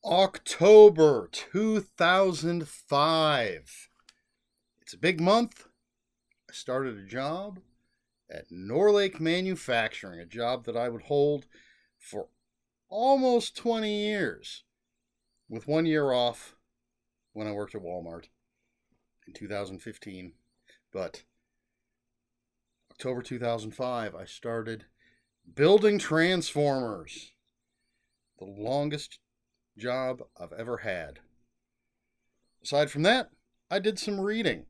October 2005. It's a big month. I started a job at Norlake Manufacturing, a job that I would hold for almost 20 years, with 1 year off when I worked at Walmart in 2015. But October 2005, I started building transformers. The longest job I've ever had. Aside from that, I did some reading.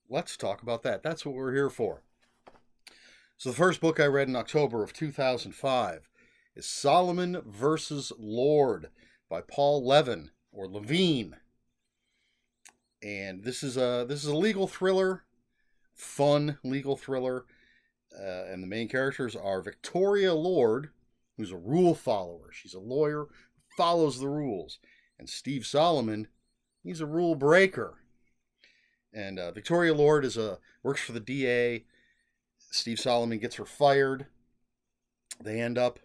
Let's talk about that. That's what we're here for. So the first book I read in October of 2005 is Solomon versus Lord by Paul Levin, or Levine. And this is a legal thriller, fun legal thriller. And the main characters are Victoria Lord, who's a rule follower. She's a lawyer, follows the rules. And Steve Solomon, he's a rule breaker. And Victoria Lord works for the DA. Steve Solomon gets her fired. They end up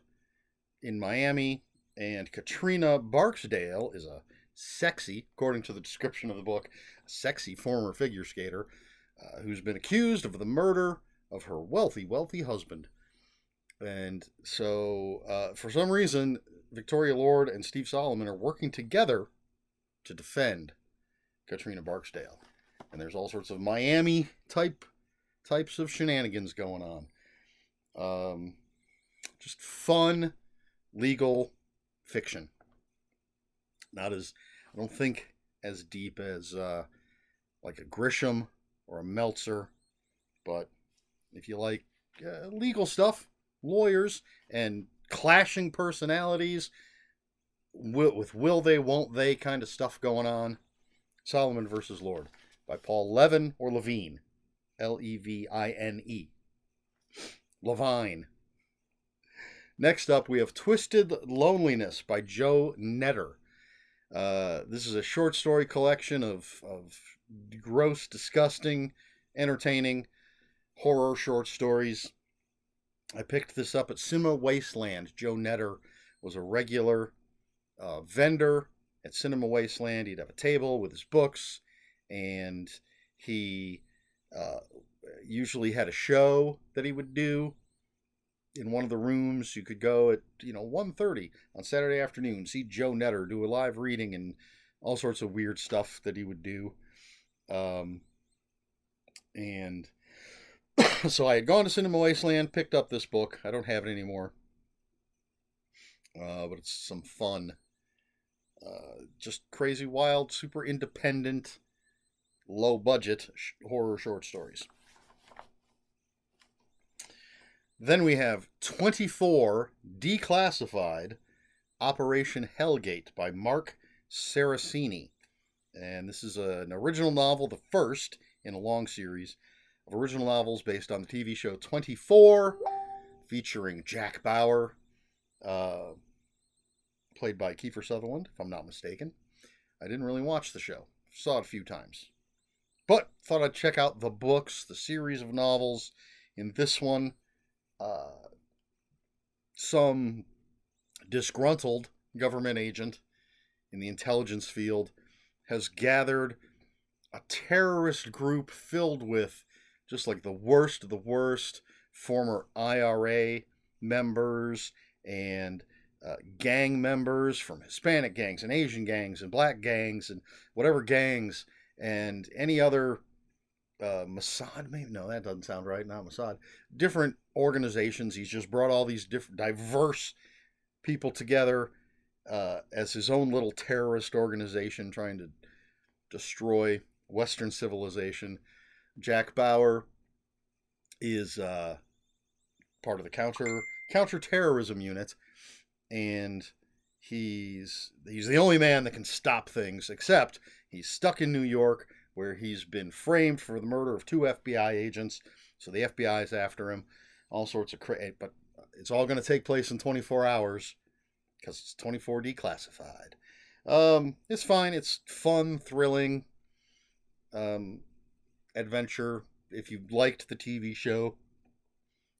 in Miami, and Katrina Barksdale is a sexy, according to the description of the book, a sexy former figure skater who's been accused of the murder of her wealthy husband. And so, for some reason, Victoria Lord and Steve Solomon are working together to defend Katrina Barksdale. And there's all sorts of Miami types of shenanigans going on. Just fun, legal fiction. Not as, I don't think, as deep as like a Grisham or a Meltzer. But if you like legal stuff, lawyers, and clashing personalities with will they, won't they kind of stuff going on, Solomon versus Lord by Paul Levin, or Levine, Levine. Levine. Next up, we have Twisted Loneliness by Joe Netter. This is a short story collection of gross, disgusting, entertaining horror short stories. I picked this up at Cinema Wasteland. Joe Netter was a regular vendor at Cinema Wasteland. He'd have a table with his books, and he usually had a show that he would do in one of the rooms. You could go at 1:30 on Saturday afternoon, see Joe Netter do a live reading and all sorts of weird stuff that he would do. And so I had gone to Cinema Wasteland, picked up this book. I don't have it anymore, but it's some fun, just crazy, wild, super independent, low budget horror short stories. Then we have 24 Declassified, Operation Hellgate by Mark Saraceni. And this is an original novel, the first in a long series of original novels based on the TV show 24, featuring Jack Bauer, played by Kiefer Sutherland, if I'm not mistaken. I didn't really watch the show. Saw it a few times. But thought I'd check out the books, the series of novels. In this one, some disgruntled government agent in the intelligence field has gathered a terrorist group filled with just like the worst of the worst former IRA members and gang members from Hispanic gangs and Asian gangs and black gangs and whatever gangs and any other Mossad, maybe, no, that doesn't sound right, not Mossad, different organizations. He's just brought all these different diverse people together as his own little terrorist organization trying to destroy Western civilization. Jack Bauer is part of the counterterrorism unit, and he's the only man that can stop things, except he's stuck in New York, where he's been framed for the murder of 2 FBI agents. So the FBI is after him. All sorts of but it's all going to take place in 24 hours because it's 24 Declassified. It's fine. It's fun, thrilling adventure. If you liked the TV show,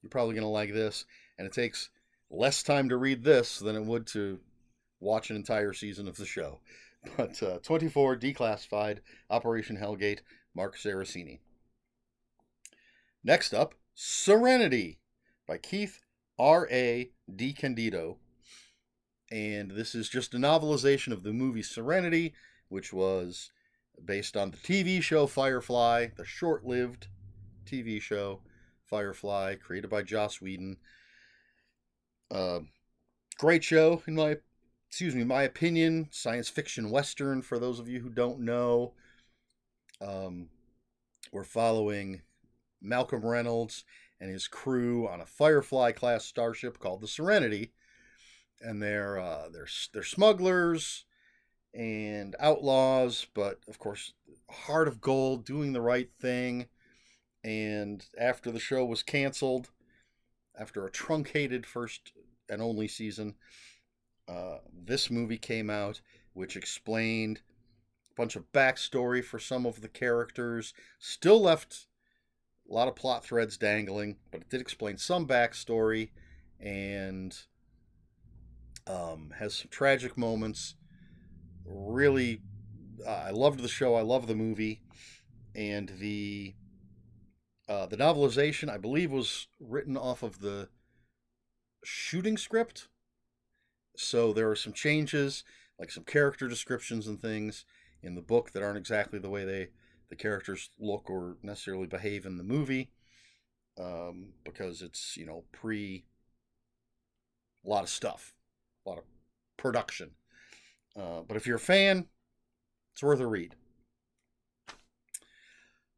you're probably going to like this. And it takes less time to read this than it would to watch an entire season of the show. But 24, Declassified, Operation Hellgate, Mark Saraceni. Next up, Serenity by Keith R.A. DiCandido. And this is just a novelization of the movie Serenity, which was based on the TV show Firefly, the short-lived TV show Firefly, created by Joss Whedon. Great show, in my opinion. Science fiction western, for those of you who don't know. We're following Malcolm Reynolds and his crew on a Firefly-class starship called the Serenity, and they're smugglers and outlaws, but of course, heart of gold, doing the right thing. And after the show was canceled, after a truncated first and only season, this movie came out, which explained a bunch of backstory for some of the characters. Still left a lot of plot threads dangling, but it did explain some backstory, and has some tragic moments. Really, I loved the show. I love the movie, and the novelization, I believe, was written off of the shooting script. So there are some changes, like some character descriptions and things in the book that aren't exactly the way the characters look or necessarily behave in the movie, because it's a lot of stuff, a lot of production. But if you're a fan, it's worth a read.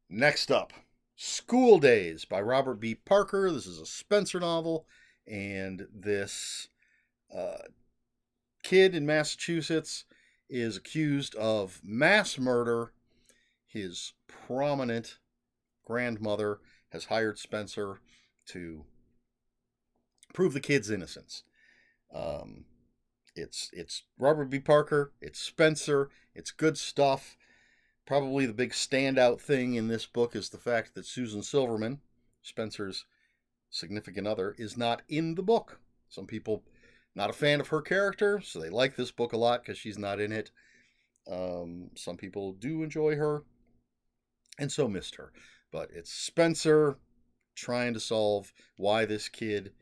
Next up, School Days by Robert B. Parker. This is a Spencer novel, and this kid in Massachusetts is accused of mass murder. His prominent grandmother has hired Spencer to prove the kid's innocence. It's Robert B. Parker, it's Spencer, it's good stuff. Probably the big standout thing in this book is the fact that Susan Silverman, Spencer's significant other, is not in the book. Some people not a fan of her character, so they like this book a lot because she's not in it. Some people do enjoy her, and so missed her. But it's Spencer trying to solve why this kid,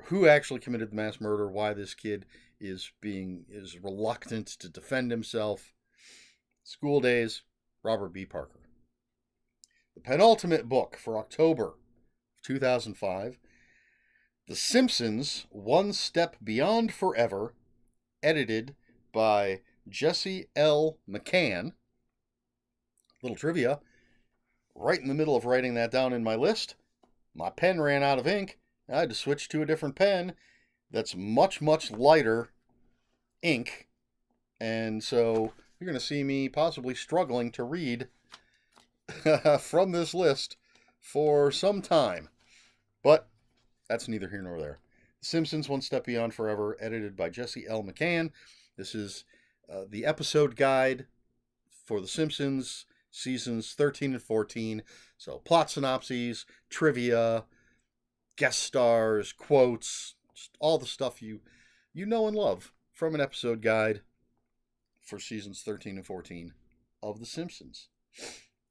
who actually committed the mass murder, why this kid is reluctant to defend himself. School Days, Robert B. Parker. The penultimate book for October 2005, The Simpsons: One Step Beyond Forever, edited by Jesse L. McCann. Little trivia, right in the middle of writing that down in my list, my pen ran out of ink. I had to switch to a different pen that's much, much lighter ink. And so you're going to see me possibly struggling to read from this list for some time. But that's neither here nor there. The Simpsons: One Step Beyond Forever, edited by Jesse L. McCann. This is the episode guide for The Simpsons, seasons 13 and 14. So plot synopses, trivia, guest stars, quotes, just all the stuff you know and love from an episode guide for seasons 13 and 14 of The Simpsons.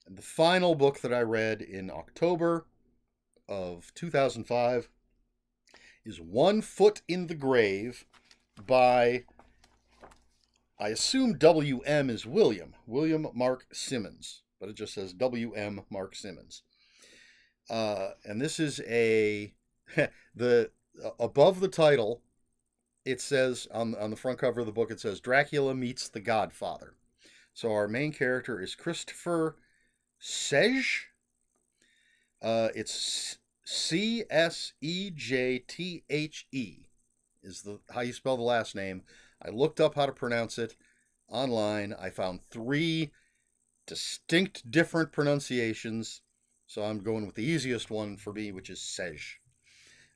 And the final book that I read in October of 2005 is One Foot in the Grave by, I assume WM is William Mark Simmons, but it just says WM Mark Simmons. And this is above the title, it says on the front cover of the book, it says Dracula Meets the Godfather. So our main character is Christopher Sejge. It's Csejthe is how you spell the last name. I looked up how to pronounce it online. I found 3 distinct different pronunciations, so I'm going with the easiest one for me, which is Sejge.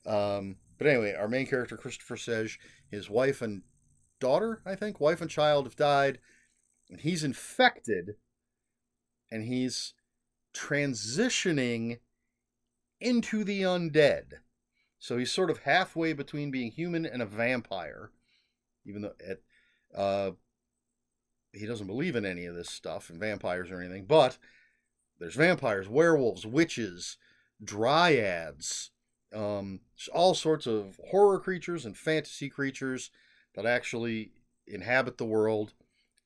But anyway, our main character, Christopher Sejge, his wife and child have died, and he's infected, and he's transitioning into the undead. So he's sort of halfway between being human and a vampire. even though uh, he doesn't believe in any of this stuff and vampires or anything. But there's vampires, werewolves, witches, dryads, all sorts of horror creatures and fantasy creatures that actually inhabit the world.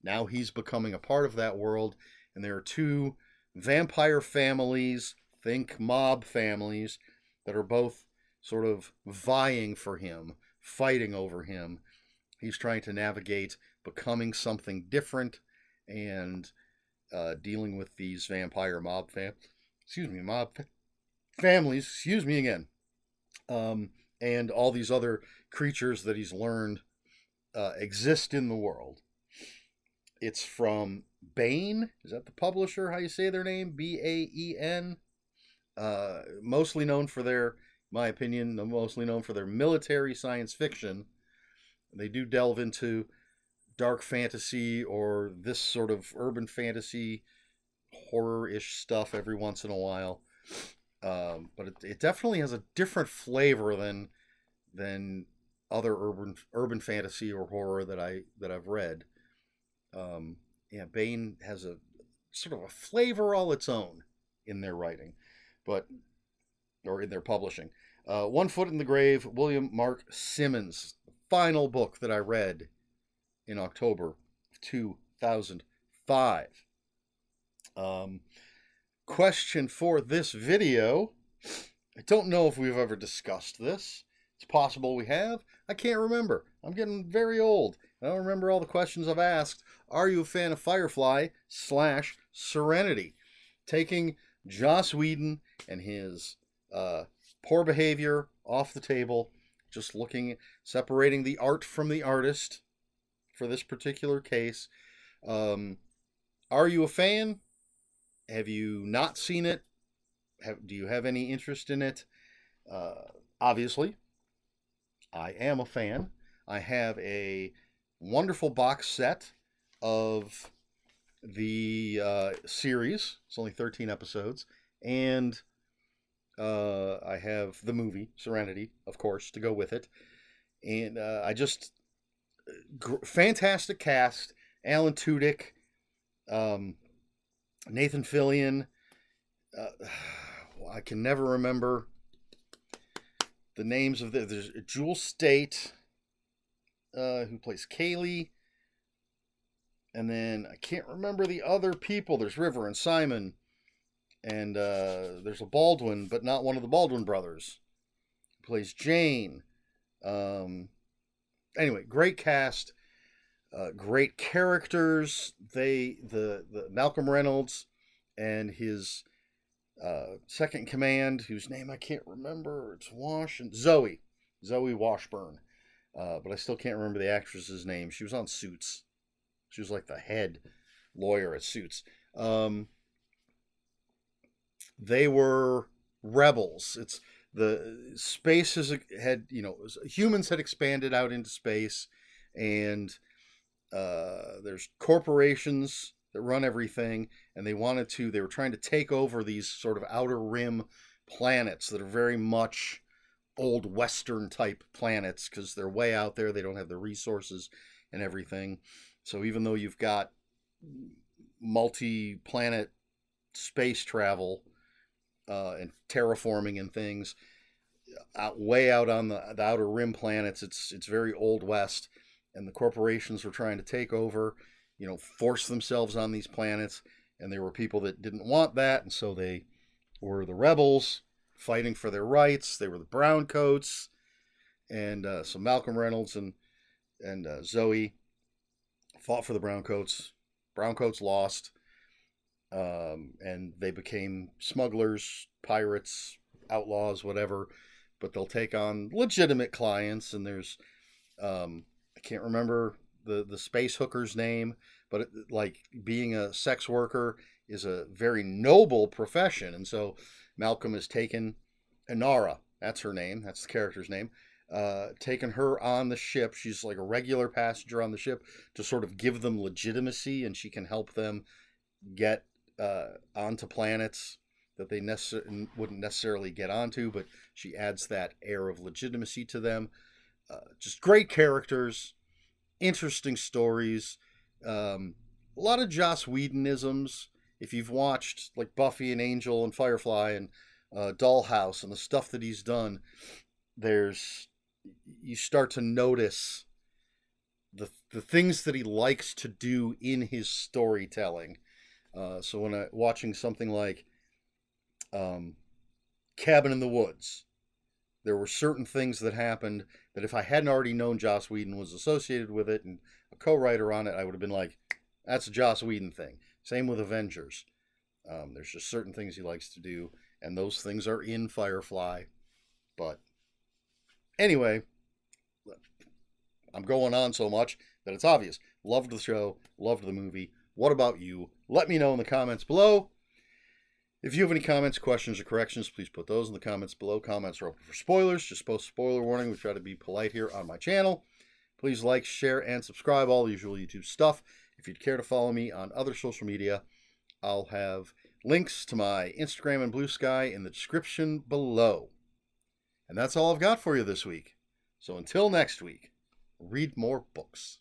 Now he's becoming a part of that world, and there are two vampire families, think mob families, that are both sort of vying for him, fighting over him. He's trying to navigate becoming something different and dealing with these vampire mob families. Excuse me again. And all these other creatures that he's learned exist in the world. It's from Baen. Is that the publisher? How you say their name? Baen. Mostly known for their, my opinion, mostly known for their military science fiction. They do delve into dark fantasy or this sort of urban fantasy horror-ish stuff every once in a while. But it definitely has a different flavor than other urban fantasy or horror that I've read. Yeah, Baen has a sort of a flavor all its own in their writing, or in their publishing. One Foot in the Grave, William Mark Simmons, the final book that I read in October of 2005. Question for this video. I don't know if we've ever discussed this. It's possible we have. I can't remember. I'm getting very old. I don't remember all the questions I've asked. Are you a fan of Firefly / Serenity? Taking Joss Whedon and his poor behavior off the table, just separating the art from the artist for this particular case. Are you a fan? Have you not seen it? Do you have any interest in it? Obviously, I am a fan. I have a wonderful box set of the series. It's only 13 episodes. And I have the movie, Serenity, of course, to go with it. And fantastic cast. Alan Tudyk, Nathan Fillion. I can never remember the names of there's Jewel State, who plays Kaylee. And then I can't remember the other people. There's River and Simon. And there's a Baldwin, but not one of the Baldwin brothers, who plays Jane. Anyway, great cast. Great characters. The Malcolm Reynolds and his second in command, whose name I can't remember. It's Zoe Washburn. But I still can't remember the actress's name. She was on Suits. She was like the head lawyer at Suits. They were rebels. It's the space humans had expanded out into space, and there's corporations that run everything, and they were trying to take over these sort of outer rim planets that are very much old Western type planets because they're way out there. They don't have the resources and everything. So even though you've got multi-planet space travel and terraforming and things way out on the outer rim planets, it's very old West, and the corporations were trying to take over, force themselves on these planets, and there were people that didn't want that, and so they were the rebels fighting for their rights. They were the browncoats, and so Malcolm Reynolds and Zoe fought for the browncoats. Browncoats lost, and they became smugglers, pirates, outlaws, whatever. But they'll take on legitimate clients, and there's I can't remember the space hooker's name, but being a sex worker is a very noble profession, and so Malcolm has taken Inara, that's her name, that's the character's name, taken her on the ship. She's like a regular passenger on the ship to sort of give them legitimacy, and she can help them get onto planets that they wouldn't necessarily get onto, but she adds that air of legitimacy to them. Just great characters. interesting stories. A lot of Joss Whedonisms. If you've watched like Buffy and Angel and Firefly and Dollhouse and the stuff that he's done, you start to notice the things that he likes to do in his storytelling. So when watching something like Cabin in the Woods, there were certain things that happened that if I hadn't already known Joss Whedon was associated with it and a co-writer on it, I would have been like, that's a Joss Whedon thing. Same with Avengers. There's just certain things he likes to do, and those things are in Firefly. But anyway, I'm going on so much that it's obvious. Loved the show, loved the movie. What about you? Let me know in the comments below. If you have any comments, questions, or corrections, please put those in the comments below. Comments are open for spoilers. Just post spoiler warning. We try to be polite here on my channel. Please like, share, and subscribe. All the usual YouTube stuff. If you'd care to follow me on other social media, I'll have links to my Instagram and Bluesky in the description below. And that's all I've got for you this week. So until next week, read more books.